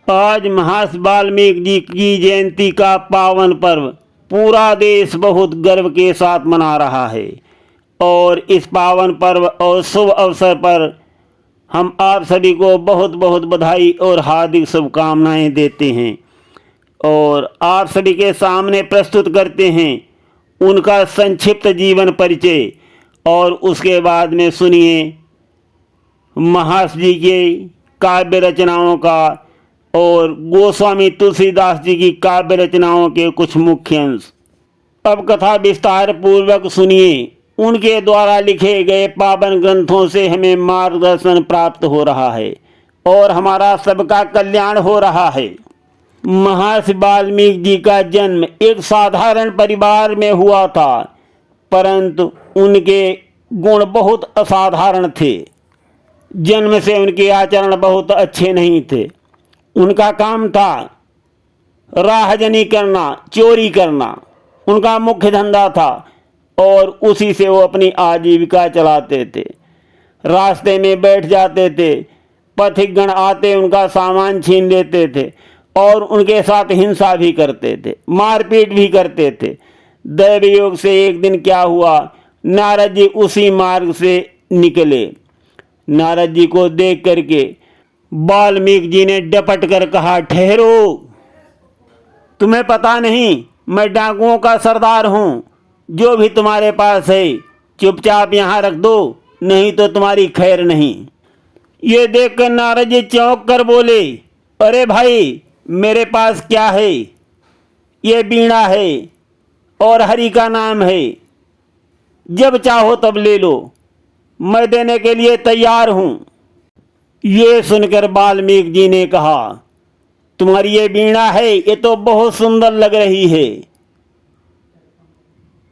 आज महर्षि वाल्मीकि जी की जयंती का पावन पर्व पूरा देश बहुत गर्व के साथ मना रहा है। और इस पावन पर्व और शुभ अवसर पर हम आप सभी को बहुत बहुत बधाई और हार्दिक शुभकामनाएं देते हैं और आप सभी के सामने प्रस्तुत करते हैं उनका संक्षिप्त जीवन परिचय। और उसके बाद में सुनिए महर्षि जी के काव्य रचनाओं का और गोस्वामी तुलसीदास जी की काव्य रचनाओं के कुछ मुख्य अंश। अब कथा विस्तार पूर्वक सुनिए। उनके द्वारा लिखे गए पावन ग्रंथों से हमें मार्गदर्शन प्राप्त हो रहा है और हमारा सबका कल्याण हो रहा है। महर्षि वाल्मीकि जी का जन्म एक साधारण परिवार में हुआ था, परंतु उनके गुण बहुत असाधारण थे। जन्म से उनके आचरण बहुत अच्छे नहीं थे। उनका काम था राहजनी करना, चोरी करना उनका मुख्य धंधा था और उसी से वो अपनी आजीविका चलाते थे। रास्ते में बैठ जाते थे, पथिकगण आते उनका सामान छीन लेते थे और उनके साथ हिंसा भी करते थे, मारपीट भी करते थे। दैव योग से एक दिन क्या हुआ, नारद जी उसी मार्ग से निकले। नारद जी को देख करके वाल्मीकि जी ने डपट कर कहा, ठहरो, तुम्हें पता नहीं मैं डाकुओं का सरदार हूँ। जो भी तुम्हारे पास है चुपचाप यहाँ रख दो, नहीं तो तुम्हारी खैर नहीं। ये देखकर नारद जी चौंक कर बोले, अरे भाई, मेरे पास क्या है? ये बीणा है और हरि का नाम है, जब चाहो तब ले लो, मैं देने के लिए तैयार हूँ। ये सुनकर वाल्मीकि जी ने कहा, तुम्हारी ये बीणा है, ये तो बहुत सुंदर लग रही है,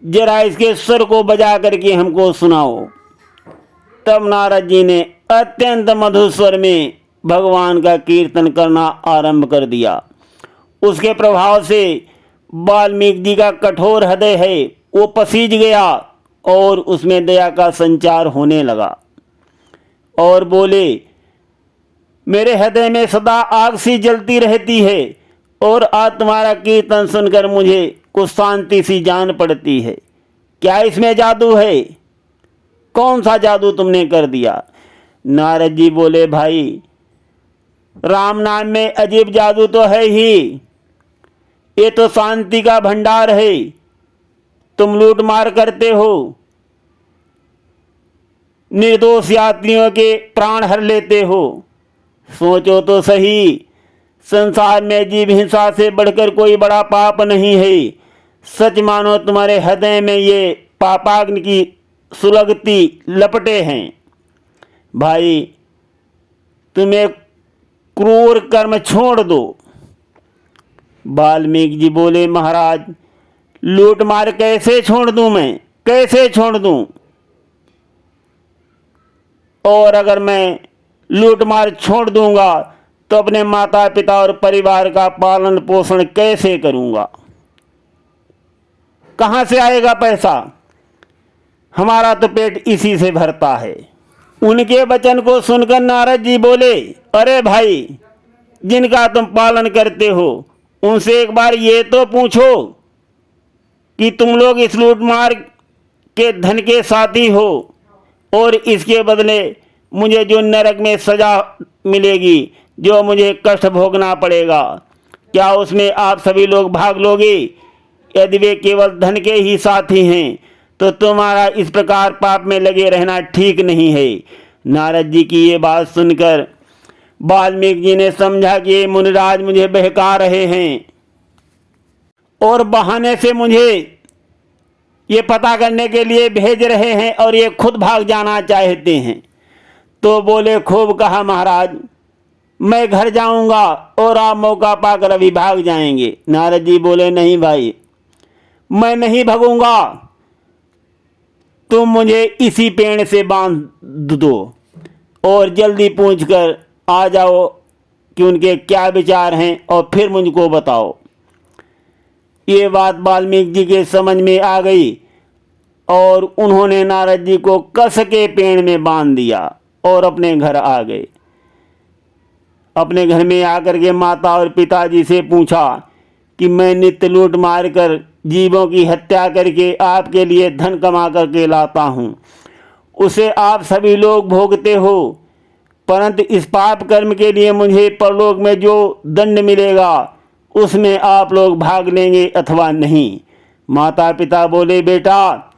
जरा इसके स्वर को बजा करके हमको सुनाओ। तब नारद जी ने अत्यंत मधुर स्वर में भगवान का कीर्तन करना आरंभ कर दिया। उसके प्रभाव से वाल्मीकि जी का कठोर हृदय है वो पसीज गया और उसमें दया का संचार होने लगा और बोले, मेरे हृदय में सदा आग सी जलती रहती है और आज तुम्हारा कीर्तन सुनकर मुझे कुछ शांति सी जान पड़ती है। क्या इसमें जादू है? कौन सा जादू तुमने कर दिया? नारद जी बोले, भाई, राम नाम में अजीब जादू तो है ही। ये तो शांति का भंडार है। तुम लूट मार करते हो, निर्दोष यात्रियों के प्राण हर लेते हो। सोचो तो सही, संसार में जीव हिंसा से बढ़कर कोई बड़ा पाप नहीं है। सच मानो तुम्हारे हृदय में ये पापाग्नि की सुलगती लपटे हैं। भाई, तुम्हें क्रूर कर्म छोड़ दो। वाल्मीकि जी बोले, महाराज, लूट मार कैसे छोड़ दूं मैं? कैसे छोड़ दूं? और अगर मैं लूट मार छोड़ दूंगा तो अपने माता पिता और परिवार का पालन पोषण कैसे करूंगा? कहां से आएगा पैसा? हमारा तो पेट इसी से भरता है। उनके वचन को सुनकर नारद जी बोले, अरे भाई, जिनका तुम पालन करते हो उनसे एक बार ये तो पूछो कि तुम लोग इस लूटमार के धन के साथी हो और इसके बदले मुझे जो नरक में सजा मिलेगी, जो मुझे कष्ट भोगना पड़ेगा, क्या उसमें आप सभी लोग भाग लोगे? यदि वे केवल धन के ही साथी हैं तो तुम्हारा इस प्रकार पाप में लगे रहना ठीक नहीं है। नारद जी की ये बात सुनकर वाल्मीकि जी ने समझा कि ये मुनिराज मुझे बहका रहे हैं और बहाने से मुझे ये पता करने के लिए भेज रहे हैं और ये खुद भाग जाना चाहते हैं। तो बोले, खूब कहा महाराज, मैं घर जाऊंगा और आप मौका पाकर अभी भाग जाएंगे। नारद जी बोले, नहीं भाई, मैं नहीं भागूंगा, तुम मुझे इसी पेड़ से बांध दो और जल्दी पूछ कर आ जाओ कि उनके क्या विचार हैं और फिर मुझको बताओ। ये बात वाल्मीकि जी के समझ में आ गई और उन्होंने नारद जी को कस के पेड़ में बांध दिया और अपने घर आ गए। अपने घर में आकर के माता और पिताजी से पूछा कि मैं नित्य लूट मार कर जीवों की हत्या करके आपके लिए धन कमा करके लाता हूँ, उसे आप सभी लोग भोगते हो, परंतु इस पाप कर्म के लिए मुझे परलोक में जो दंड मिलेगा उसमें आप लोग भाग लेंगे अथवा नहीं। माता पिता बोले, बेटा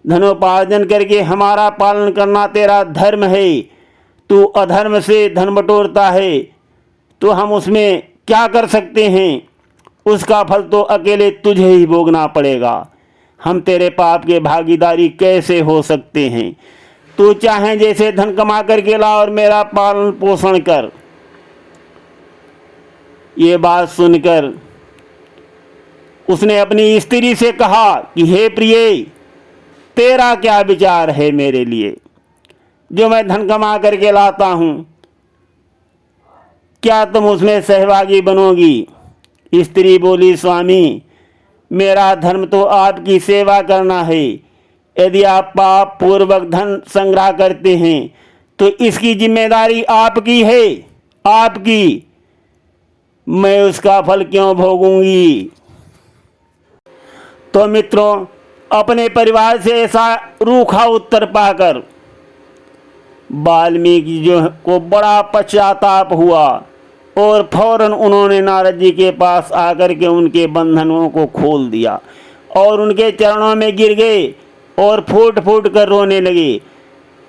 धनोपार्जन करके हमारा पालन करना तेरा धर्म है, तू अधर्म से धन बटोरता है तो हम उसमें क्या कर सकते हैं, उसका फल तो अकेले तुझे ही भोगना पड़ेगा, हम तेरे पाप के भागीदारी कैसे हो सकते हैं। तू चाहे जैसे धन कमा करके ला और मेरा पालन पोषण कर। ये बात सुनकर उसने अपनी स्त्री से कहा कि हे प्रिय, तेरा क्या विचार है मेरे लिए, जो मैं धन कमा करके लाता हूँ, क्या तुम उसमें सहभागी बनोगी। स्त्री बोली, स्वामी मेरा धर्म तो आपकी सेवा करना है, यदि आप पाप पूर्वक धन संग्रह करते हैं तो इसकी जिम्मेदारी आपकी है, आपकी, मैं उसका फल क्यों भोगूंगी। तो मित्रों, अपने परिवार से ऐसा रूखा उत्तर पाकर वाल्मीकि जो को बड़ा पश्चाताप हुआ और फौरन उन्होंने नारद जी के पास आकर के उनके बंधनों को खोल दिया और उनके चरणों में गिर गए और फूट फूट कर रोने लगे।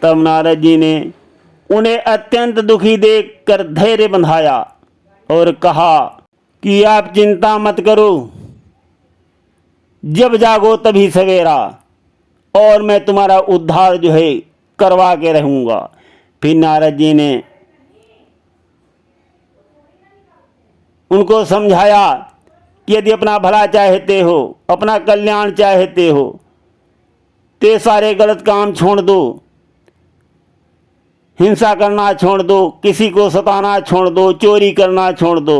तब नारद जी ने उन्हें अत्यंत दुखी देखकर धैर्य बंधाया और कहा कि आप चिंता मत करो, जब जागो तभी सवेरा, और मैं तुम्हारा उद्धार जो है करवा के रहूँगा। फिर नारद जी ने उनको समझाया कि यदि अपना भला चाहते हो, अपना कल्याण चाहते हो, तो सारे गलत काम छोड़ दो, हिंसा करना छोड़ दो, किसी को सताना छोड़ दो, चोरी करना छोड़ दो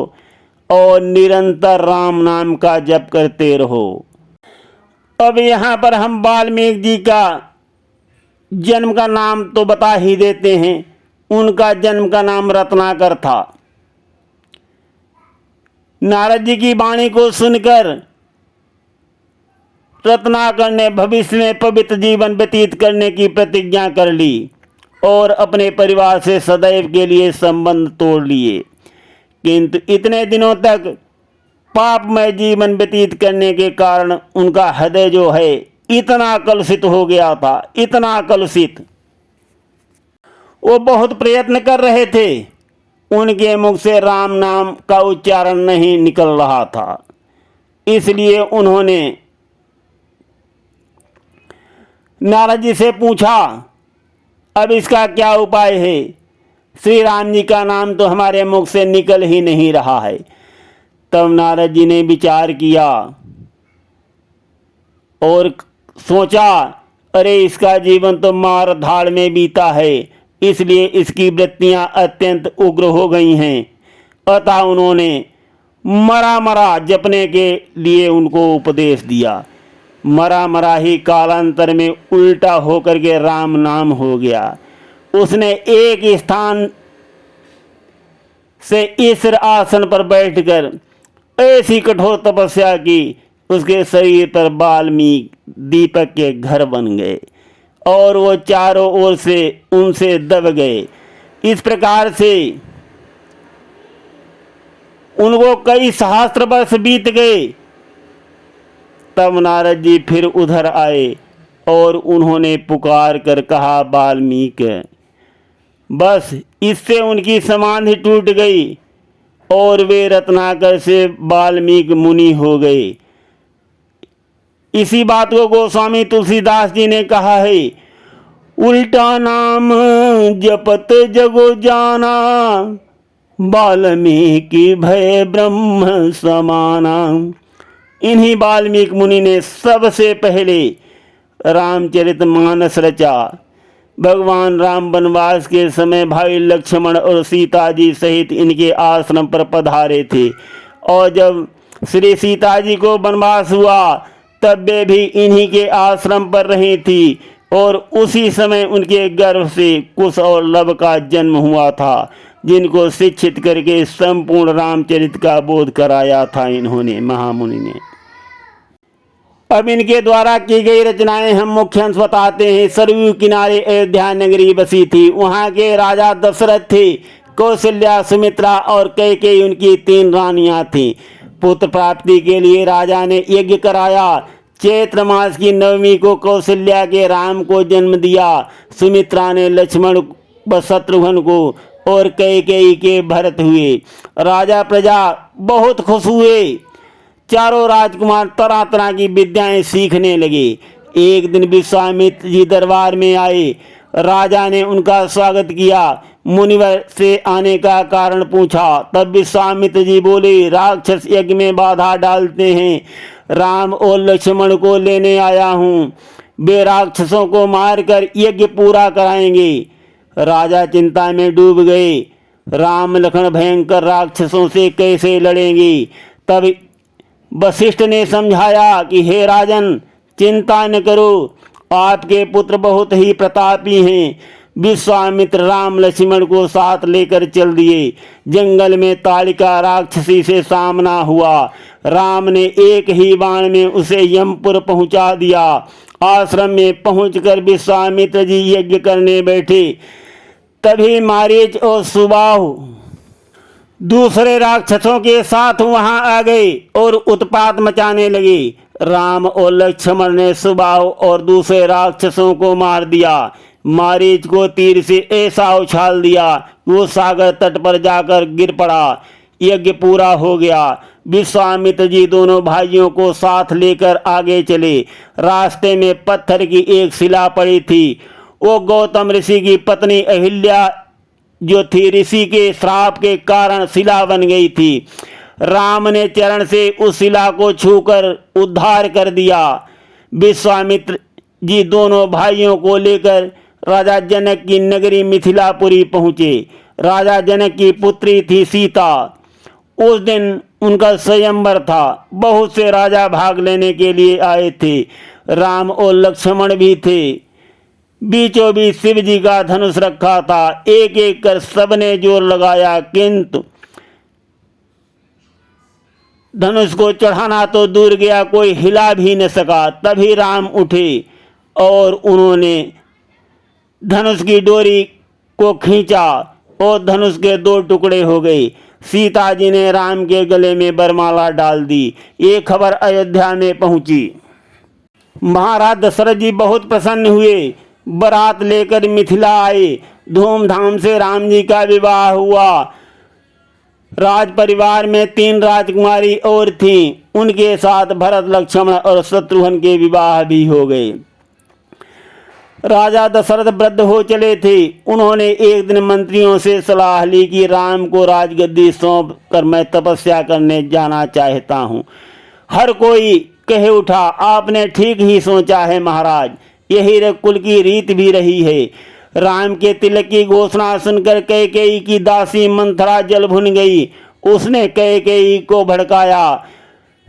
और निरंतर राम नाम का जप करते रहो। अब यहाँ पर हम वाल्मीकि जी का जन्म का नाम तो बता ही देते हैं। उनका जन्म का नाम रत्नाकर था। नारद जी की वाणी को सुनकर रत्नाकर ने भविष्य में पवित्र जीवन व्यतीत करने की प्रतिज्ञा कर ली और अपने परिवार से सदैव के लिए संबंध तोड़ लिए। किंतु इतने दिनों तक पापमय जीवन व्यतीत करने के कारण उनका हृदय जो है इतना कलुषित हो गया था, इतना कलुषित। वो बहुत प्रयत्न कर रहे थे, उनके मुख से राम नाम का उच्चारण नहीं निकल रहा था। इसलिए उन्होंने नारद जी से पूछा, अब इसका क्या उपाय है। श्री राम जी का नाम तो हमारे मुख से निकल ही नहीं रहा है। तब नारद जी ने विचार किया और सोचा, अरे इसका जीवन तो मार धाड़ में बीता है, इसलिए इसकी वृत्तियां अत्यंत उग्र हो गई हैं। अतः उन्होंने मरा मरा जपने के लिए उनको उपदेश दिया। मरा मरा ही कालांतर में उल्टा होकर के राम नाम हो गया। उसने एक स्थान से ईश्वर आसन पर बैठकर ऐसी कठोर तपस्या की, उसके शरीर पर वाल्मीकि दीपक के घर बन गए और वो चारों ओर से उनसे दब गए। इस प्रकार से उनको कई सहस्त्र वर्ष बीत गए। तब नारद जी फिर उधर आए और उन्होंने पुकार कर कहा, वाल्मीकि। बस इससे उनकी समाधि टूट गई और वे रत्नाकर से वाल्मीकि मुनि हो गए। इसी बात को गोस्वामी तुलसीदास जी ने कहा है, उल्टा नाम जपत जगो जाना, वाल्मीकि भय ब्रह्म समाना। इन्हीं वाल्मीकि मुनि ने सबसे पहले रामचरितमानस रचा। भगवान राम वनवास के समय भाई लक्ष्मण और सीता जी सहित इनके आश्रम पर पधारे थे और जब श्री सीता जी को वनवास हुआ तब वे भी इन्हीं के आश्रम पर रही थी और उसी समय उनके गर्भ से कुश और लव का जन्म हुआ था। जिनको शिक्षित करके संपूर्ण रामचरित का बोध कराया था इन्होंने, महामुनि ने। अब इनके द्वारा की गई रचनाएं हम मुख्य अंश बताते हैं। सरयू किनारे अयोध्या नगरी बसी थी। वहाँ के राजा दशरथ थे। कौशल्या, सुमित्रा और कैकेयी उनकी 3 रानियां थीं। पुत्र प्राप्ति के लिए राजा ने यज्ञ कराया। चैत्र मास की नवमी को कौशल्या के राम को जन्म दिया। सुमित्रा ने लक्ष्मण व शत्रुघ्न को और कैकेयी के भरत हुए। राजा प्रजा बहुत खुश हुए। चारों राजकुमार तरह तरह की विद्याएं सीखने लगे। एक दिन विश्वामित्र जी दरबार में आए। राजा ने उनका स्वागत किया। मुनिवर से आने का कारण पूछा। तब विश्वामित्र जी बोले, राक्षस यज्ञ में बाधा डालते हैं। राम और लक्ष्मण को लेने आया हूँ। वे राक्षसों को मारकर यज्ञ पूरा कराएंगे। राजा चिंता में डूब गए। राम लखन भयंकर राक्षसों से कैसे लड़ेंगे। तब वशिष्ठ ने समझाया कि हे राजन, चिंता न करो, आपके पुत्र बहुत ही प्रतापी हैं। विश्वामित्र राम लक्ष्मण को साथ लेकर चल दिए। जंगल में तालिका राक्षसी से सामना हुआ। राम ने एक ही बाण में उसे यमपुर पहुंचा दिया। आश्रम में पहुंचकर विश्वामित्र जी यज्ञ करने बैठे। तभी मारीच और सुबाहु दूसरे राक्षसों के साथ वहां आ गए और उत्पात मचाने लगे। राम और लक्ष्मण ने सुबाहु और दूसरे राक्षसों को मार दिया। मारीच को तीर से ऐसा उछाल दिया वो सागर तट पर जाकर गिर पड़ा। यज्ञ पूरा हो गया। विश्वामित्र जी दोनों भाइयों को साथ लेकर आगे चले। रास्ते में पत्थर की एक शिला पड़ी थी। वो गौतम ऋषि की पत्नी अहिल्या जो थी, ऋषि के श्राप के कारण शिला बन गई थी। राम ने चरण से उस शिला को छूकर उद्धार कर दिया। विश्वामित्र जी दोनों भाइयों को लेकर राजा जनक की नगरी मिथिलापुरी पहुँचे। राजा जनक की पुत्री थी सीता। उस दिन उनका स्वयंवर था। बहुत से राजा भाग लेने के लिए आए थे। राम और लक्ष्मण भी थे। बीचों बीच शिव जी का धनुष रखा था। एक एक कर सबने जोर लगाया, किंतु धनुष को चढ़ाना तो दूर गया, कोई हिला भी न सका। तभी राम उठे और उन्होंने धनुष की डोरी को खींचा और धनुष के 2 टुकड़े हो गए। सीता जी ने राम के गले में बरमाला डाल दी। ये खबर अयोध्या में पहुंची। महाराज दशरथ जी बहुत प्रसन्न हुए। बारात लेकर मिथिला आए। धूमधाम से राम जी का विवाह हुआ। राज परिवार में 3 राजकुमारी और थीं। उनके साथ भरत, लक्ष्मण और शत्रुघ्न के विवाह भी हो गए। राजा दशरथ वृद्ध हो चले थे। उन्होंने एक दिन मंत्रियों से सलाह ली कि राम को राजगद्दी सौंप कर मैं तपस्या करने जाना चाहता हूँ। हर कोई कहे उठा, आपने ठीक ही सोचा है महाराज, यही रघुकुल की रीत भी रही है। राम के तिलक की घोषणा सुनकर कैकेयी की दासी मंथरा जल भुन गई। उसने कैकेयी को भड़काया,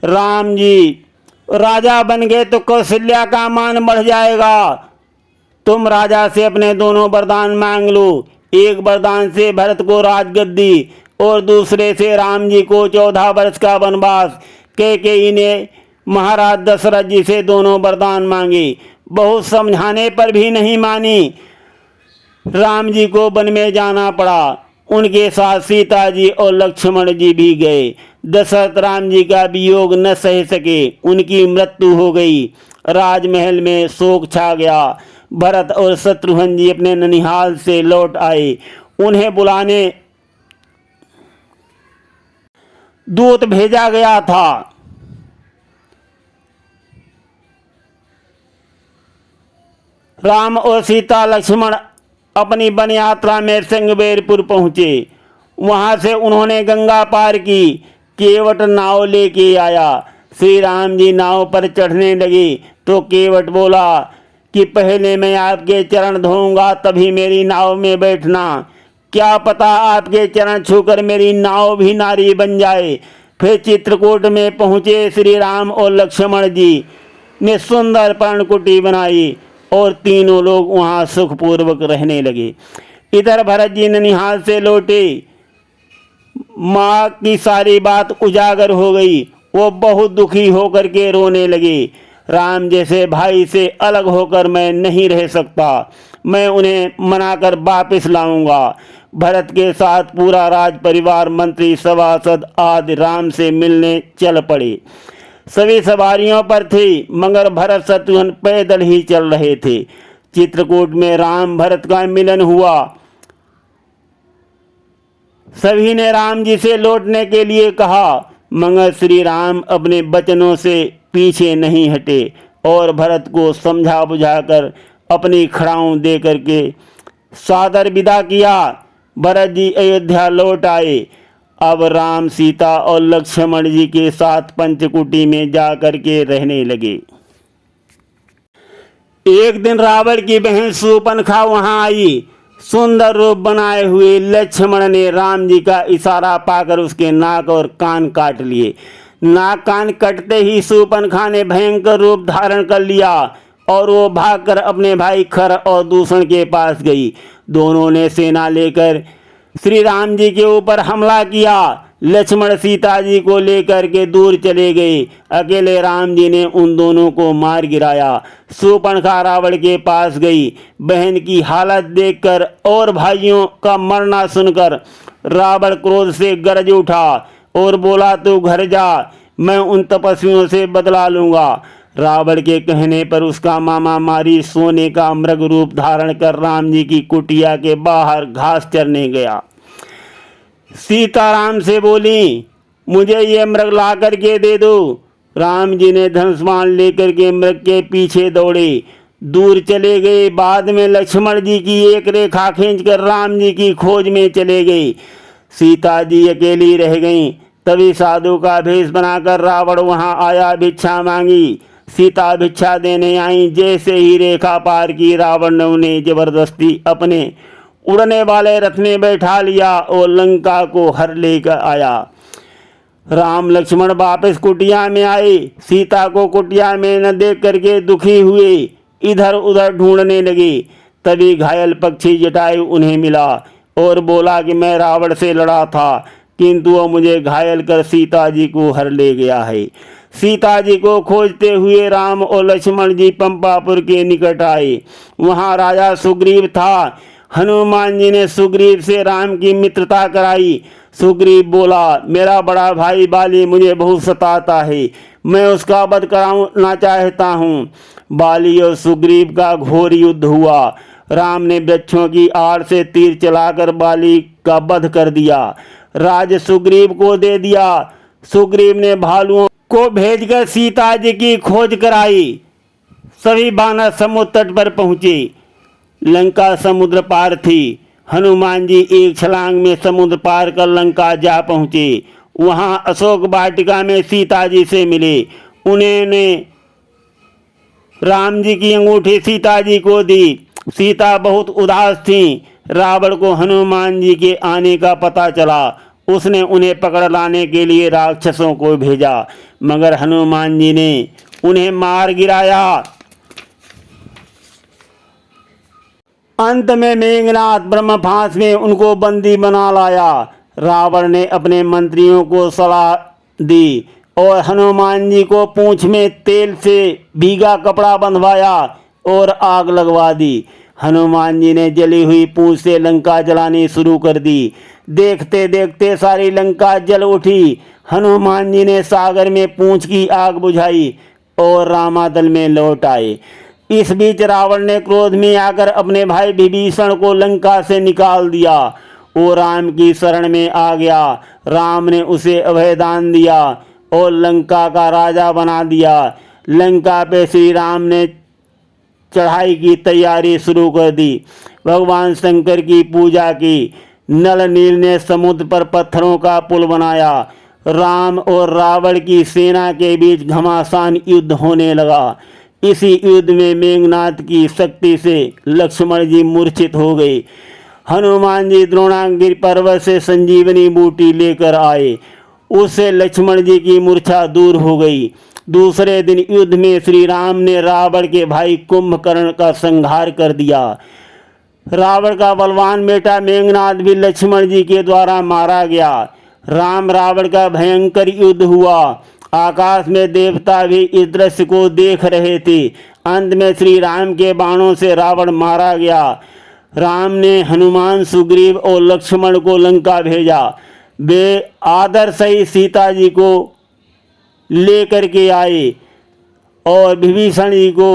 राम जी राजा बन गए तो कौशल्या का मान बढ़ जाएगा। तुम राजा से अपने दोनों वरदान मांग लो। एक वरदान से भरत को राजगद्दी और दूसरे से राम जी को 14 वर्ष का वनवास। कैकेयी ने महाराज दशरथ जी से दोनों वरदान मांगे। बहुत समझाने पर भी नहीं मानी। राम जी को वन में जाना पड़ा। उनके साथ सीता जी और लक्ष्मण जी भी गए। दशरथ राम जी का वियोग न सह सके। उनकी मृत्यु हो गई। राजमहल में शोक छा गया। भरत और शत्रुघ्न जी अपने ननिहाल से लौट आए। उन्हें बुलाने दूत भेजा गया था। राम और सीता लक्ष्मण अपनी वन यात्रा में श्रृंगबेरपुर पहुँचे। वहाँ से उन्होंने गंगा पार की। केवट नाव लेके आया। श्री राम जी नाव पर चढ़ने लगे तो केवट बोला कि पहले मैं आपके चरण धोऊंगा, तभी मेरी नाव में बैठना। क्या पता आपके चरण छूकर मेरी नाव भी नारी बन जाए। फिर चित्रकूट में पहुँचे। श्री राम और लक्ष्मण जी ने सुंदर पर्णकुटी बनाई और तीनों लोग वहाँ सुखपूर्वक रहने लगे। इधर भरत जी ननिहाल से लौटे, माँ की सारी बात उजागर हो गई। वो बहुत दुखी होकर के रोने लगे। राम जैसे भाई से अलग होकर मैं नहीं रह सकता, मैं उन्हें मनाकर वापस लाऊंगा। भरत के साथ पूरा राज परिवार, मंत्री, सभासद आदि राम से मिलने चल पड़े। सभी सवारियों पर थे, मगर भरत शत्रुघ्न पैदल ही चल रहे थे। चित्रकूट में राम भरत का मिलन हुआ। सभी ने राम जी से लौटने के लिए कहा, मगर श्री राम अपने वचनों से पीछे नहीं हटे और भरत को समझा बुझाकर अपनी खड़ाऊं दे करके सादर विदा किया। भरत जी अयोध्या लौट आए। अब राम, सीता और लक्ष्मण जी के साथ पंचकुटी में जा कर के रहने लगे। एक दिन रावण की बहन शूर्पणखा वहां आई। सुंदर रूप बनाए हुए लक्ष्मण ने राम जी का इशारा पाकर उसके नाक और कान काट लिए। नाक कान कटते ही शूर्पणखा ने भयंकर रूप धारण कर लिया और वो भागकर अपने भाई खर और दूषण के पास गई। दोनों ने सेना लेकर श्री राम जी के ऊपर हमला किया। लक्ष्मण सीता जी को लेकर के दूर चले गए। अकेले राम जी ने उन दोनों को मार गिराया। शूर्पणखा रावण के पास गई। बहन की हालत देखकर और भाइयों का मरना सुनकर रावण क्रोध से गरज उठा और बोला, तू घर जा, मैं उन तपस्वियों से बदला लूंगा। रावण के कहने पर उसका मामा मारी सोने का मृग रूप धारण कर राम जी की कुटिया के बाहर घास चरने गया। सीता राम से बोली, मुझे ये मृग ला करके दे दो। राम जी ने धनुष बाण लेकर के मृग के पीछे दौड़े, दूर चले गए। बाद में लक्ष्मण जी की एक रेखा खींचकर राम जी की खोज में चले गए। सीता जी अकेली रह गईं। तभी साधु का भेष बनाकर रावण वहां आया, भिक्षा मांगी। सीता भिक्षा देने आई। जैसे ही रेखा पार की, रावण ने उन्हें जबरदस्ती अपने उड़ने वाले रथ में बैठा लिया और लंका को हर लेकर आया। राम लक्ष्मण वापस कुटिया में आए। सीता को कुटिया में न देख करके दुखी हुए, इधर उधर ढूंढने लगे। तभी घायल पक्षी जटायु उन्हें मिला और बोला कि मैं रावण से लड़ा था, किंतु वह मुझे घायल कर सीता जी को हर ले गया है। सीता जी को खोजते हुए राम और लक्ष्मण जी पंपापुर के निकट आए। वहां राजा सुग्रीव था। हनुमान जी ने सुग्रीव से राम की मित्रता कराई। सुग्रीव बोला, मेरा बड़ा भाई बाली मुझे बहुत सताता है, मैं उसका वध कराना चाहता हूँ। बाली और सुग्रीव का घोर युद्ध हुआ। राम ने वृक्षों की आड़ से तीर चलाकर बाली का वध कर दिया। राज सुग्रीव को दे दिया। सुग्रीव ने भालुओं को भेजकर सीता जी की खोज कराई। सभी बानर समुद्र तट पर पहुंचे। लंका समुद्र पार थी। हनुमान जी एक छलांग में समुद्र पार कर लंका जा पहुंचे। वहां अशोक वाटिका में सीता जी से मिले। उन्होंने राम जी की अंगूठी सीता जी को दी। सीता बहुत उदास थी। रावण को हनुमान जी के आने का पता चला। उसने उन्हें पकड़ लाने के लिए राक्षसों को भेजा, मगर हनुमान जी ने उन्हें मार गिराया। अंत में मेघनाथ ब्रह्मफांस में उनको बंदी बना लाया। रावण ने अपने मंत्रियों को सलाह दी और हनुमान जी को पूंछ में तेल से भीगा कपड़ा बंधवाया और आग लगवा दी। हनुमान जी ने जली हुई पूंछ से लंका जलानी शुरू कर दी। देखते देखते सारी लंका जल उठी। हनुमान जी ने सागर में पूंछ की आग बुझाई और रामादल में लौट आए। इस बीच रावण ने क्रोध में आकर अपने भाई विभीषण को लंका से निकाल दिया। वो राम की शरण में आ गया। राम ने उसे अभयदान दिया और लंका का राजा बना दिया। लंका पे श्री राम ने चढ़ाई की तैयारी शुरू कर दी। भगवान शंकर की पूजा की। नल नील ने समुद्र पर पत्थरों का पुल बनाया। राम और रावण की सेना के बीच घमासान युद्ध होने लगा। इसी युद्ध में मेघनाथ की शक्ति से लक्ष्मण जी मूर्छित हो गए। हनुमान जी द्रोणागिरि पर्वत से संजीवनी बूटी लेकर आए। उससे लक्ष्मण जी की मूर्छा दूर हो गई। दूसरे दिन युद्ध में श्री राम ने रावण के भाई कुंभकर्ण का संहार कर दिया। रावण का बलवान बेटा मेघनाद भी लक्ष्मण जी के द्वारा मारा गया। राम रावण का भयंकर युद्ध हुआ। आकाश में देवता भी इस दृश्य को देख रहे थे। अंत में श्री राम के बाणों से रावण मारा गया। राम ने हनुमान, सुग्रीव और लक्ष्मण को लंका भेजा। वे आदर सहित सीता जी को लेकर के आए और विभीषण जी को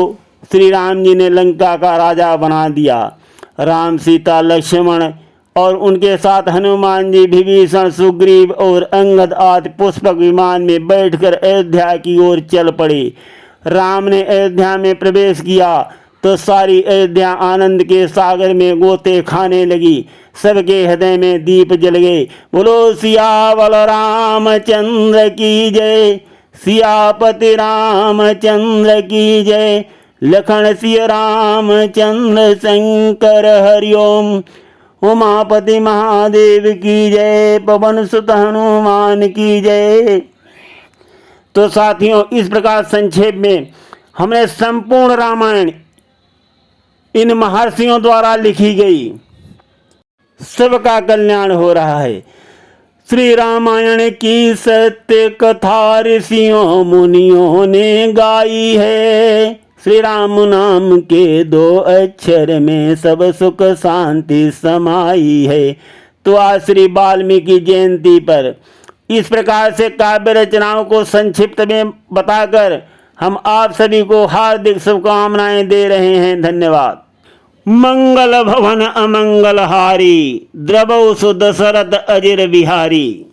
श्री राम जी ने लंका का राजा बना दिया। राम, सीता, लक्ष्मण और उनके साथ हनुमान जी, विभीषण, सुग्रीव और अंगद आदि पुष्पक विमान में बैठकर अयोध्या की ओर चल पड़े। राम ने अयोध्या में प्रवेश किया तो सारी अयोध्या आनंद के सागर में गोते खाने लगी। सबके हृदय में दीप जल गए। बोलो सियावर रामचंद्र की जय, सियापति रामचंद्र की जय, लखन सिय रामचंद्र शंकर हरिओम, उमापति महादेव की जय, पवन सुत हनुमान की जय। तो साथियों, इस प्रकार संक्षेप में हमने संपूर्ण रामायण इन महर्षियों द्वारा लिखी गई। सबका कल्याण हो रहा है। श्री रामायण की सत्य कथा ऋषियों मुनियों ने गाई है। श्री राम नाम के 2 अक्षर में सब सुख शांति समाई है। तो आज श्री वाल्मीकि जयंती पर इस प्रकार से काव्य रचनाओं को संक्षिप्त में बताकर हम आप सभी को हार्दिक शुभकामनाएं दे रहे हैं। धन्यवाद। मंगल भवन अमंगल हारी, द्रवौ सु दशरथ अजिर बिहारी।